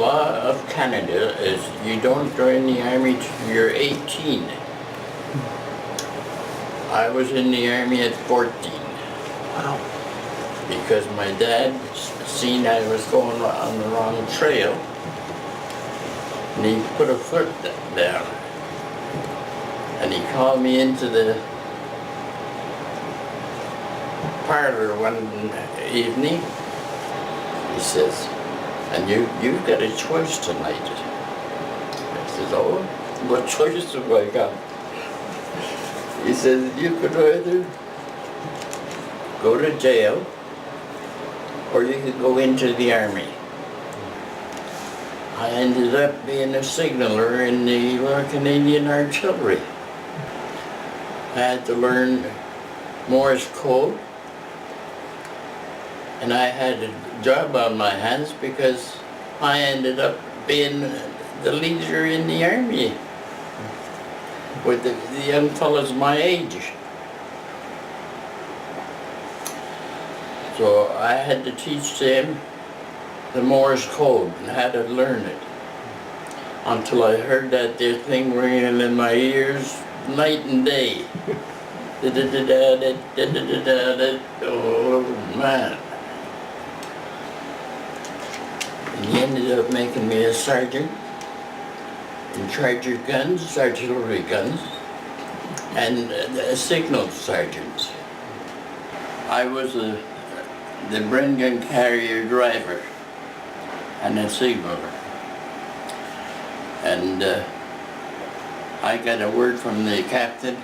law of Canada is you don't join the army till you're 18. I was in the army at 14. Wow. Because my dad seen I was going on the wrong trail, and he put a foot down. And he called me into the parlor one evening. He says, and you've got a choice tonight. I said, oh, what choice have I got? He said, you could either go to jail or you could go into the army. I ended up being a signaller in the Royal Canadian Artillery. I had to learn Morse code, and I had a job on my hands because I ended up being the leader in the army with the young fellas my age. So I had to teach them the Morse code and how to learn it until I heard that there thing ringing in my ears night and day. Oh man. And he ended up making me a sergeant in charge of guns, artillery guns, and a signal sergeant. I was the Bren gun carrier driver and a signaller. And I got a word from the captain,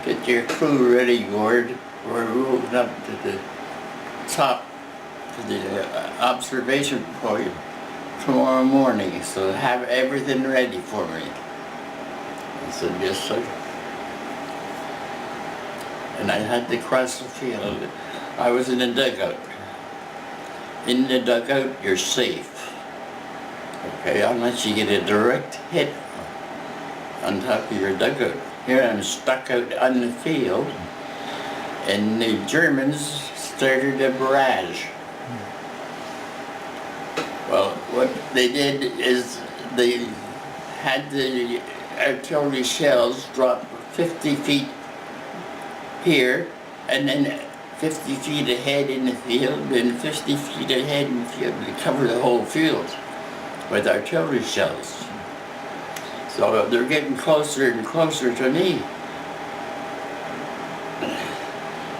get your crew ready, Gord. We're moving up to the top, to the observation point tomorrow morning, so have everything ready for me. I said, yes, sir. And I had to cross the field. I was in a dugout. In the dugout, you're safe. Okay, unless you get a direct hit on top of your dugout. Here I'm stuck out on the field, and the Germans started a barrage. Well, what they did is they had the artillery shells drop 50 feet here, and then 50 feet ahead in the field, and 50 feet ahead in the field to cover the whole field with artillery shells. So they're getting closer and closer to me.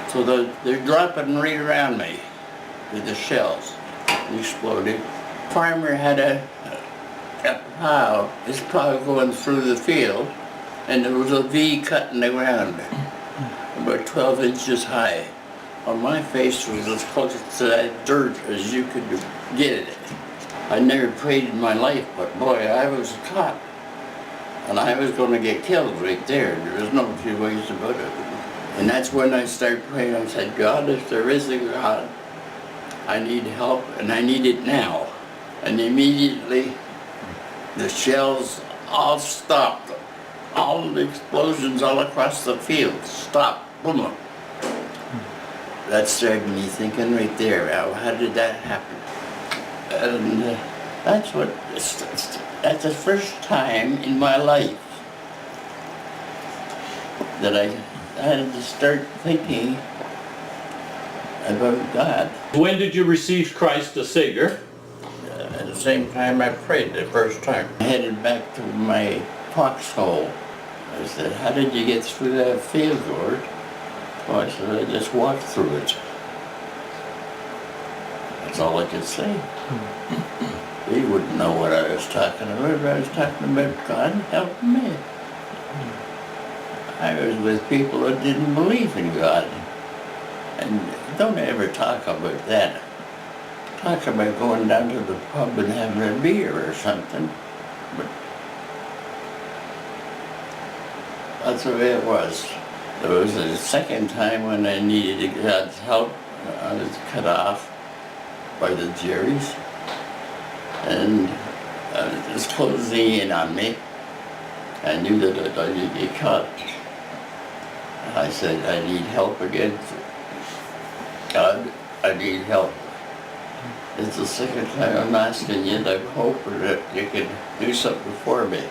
So they're dropping right around me with the shells. Exploded. Farmer had a plow, his plow going through the field, and there was a V cut in the ground, about 12 inches high. Well, my face was as close to that dirt as you could get it. I never prayed in my life, but boy, I was caught. And I was going to get killed right there. There was no two ways about it. And that's when I started praying. I said, God, if there is a God, I need help, and I need it now. And immediately, the shells all stopped. All the explosions all across the field stopped. Boom. That started me thinking right there, how did that happen? And that's the first time in my life that I had to start thinking about God. When did you receive Christ as Savior? At the same time I prayed the first time. I headed back to my foxhole. I said, how did you get through that field, Gord? Oh, I said, I just walked through it. That's all I could say. He wouldn't know what I was talking about. I was talking about God helping me. I was with people that didn't believe in God. And don't ever talk about that. Talk about going down to the pub and having a beer or something. But that's the way it was. There was a second time when I needed God's help. I was cut off by the Jerry's. And it was closing in on me. I knew that I'd get caught. I said, I need help again. God, I need help. It's the second time I'm asking you to hope that you could do something for me.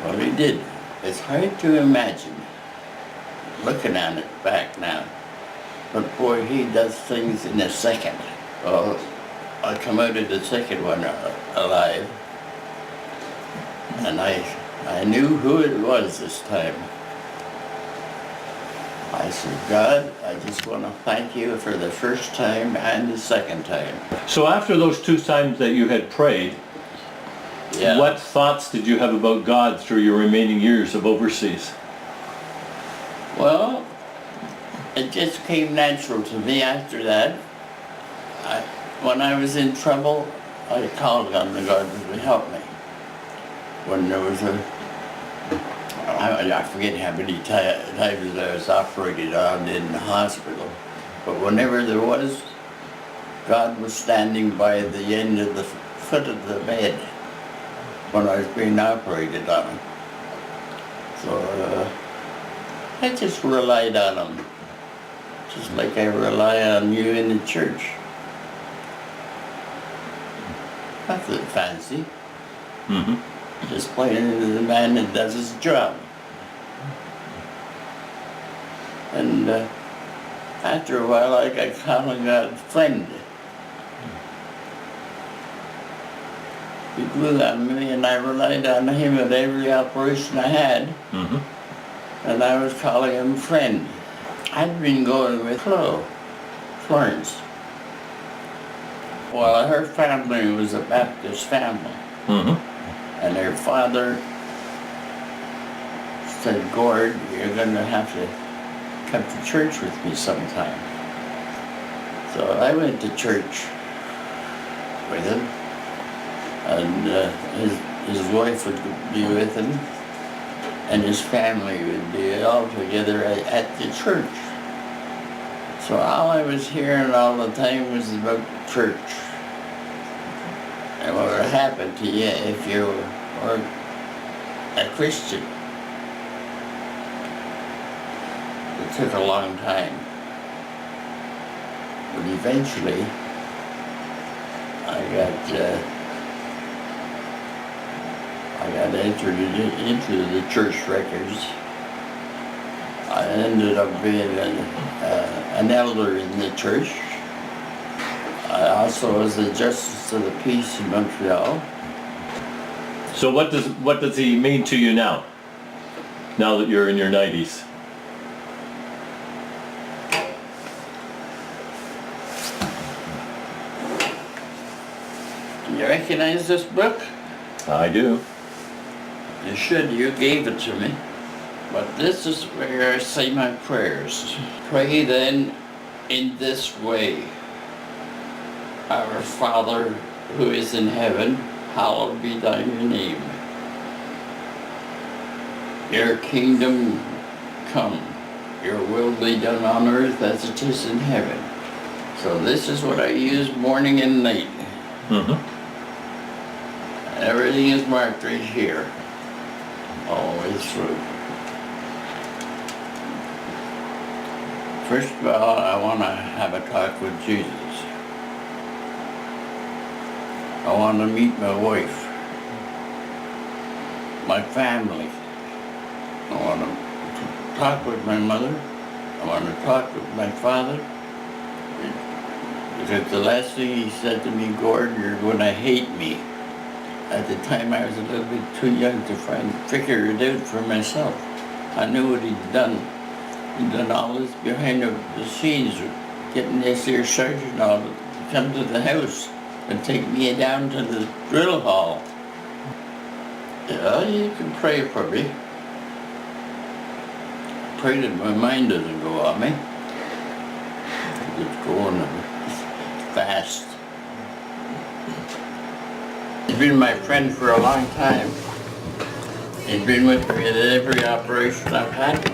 Well, he did. It's hard to imagine, looking at it back now. But boy, he does things in a second. Well, I come out of the second one alive, and I knew who it was this time. I said, God, I just want to thank you for the first time and the second time. So after those 2 times that you had prayed, Yeah. what thoughts did you have about God through your remaining years of overseas? Well, it just came natural to me after that. When I was in trouble, I called on the God to help me. When there was I forget how many times I was operated on in the hospital, but whenever there was, God was standing by the end of the foot of the bed when I was being operated on. So I just relied on him, just like I rely on you in the church. Nothing fancy. Mm-hmm. Just plain the man that does his job. And after a while, I got a friend. He grew on me, and I relied on him at every operation I had. Mm-hmm. And I was calling him friend. I'd been going with Florence. Well, her family was a Baptist family. Mm-hmm. And her father said, Gord, you're going to have to come to church with me sometime. So I went to church with him, and his wife would be with him, and his family would be all together at the church. So all I was hearing all the time was about church. And what would happen to you if you were a Christian? It took a long time. But eventually, I got entered into the church records. I ended up being an elder in the church. I also was the Justice of the Peace in Montreal. So what does he mean to you now? Now that you're in your 90s? You recognize this book? I do. You should. You gave it to me. But this is where I say my prayers. Pray then in this way. Our Father who is in heaven, hallowed be thy name. Your kingdom come. Your will be done on earth as it is in heaven. So this is what I use morning and night. Mm-hmm. Everything is marked right here, all the way through. First of all, I want to have a talk with Jesus. I want to meet my wife, my family. I want to talk with my mother. I want to talk with my father. Because the last thing he said to me, Gord, you're going to hate me. At the time, I was a little bit too young to figure it out for myself. I knew what he'd done. He'd done all this behind the scenes, getting this here sergeant all to come to the house and take me down to the drill hall. Yeah, you can pray for me. Pray that my mind doesn't go on me. It's going fast. He's been my friend for a long time. He's been with me at every operation I've had.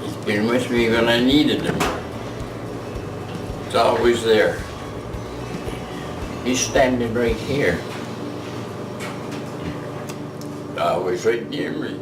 He's been with me when I needed him. He's always there. He's standing right here. Always right near me.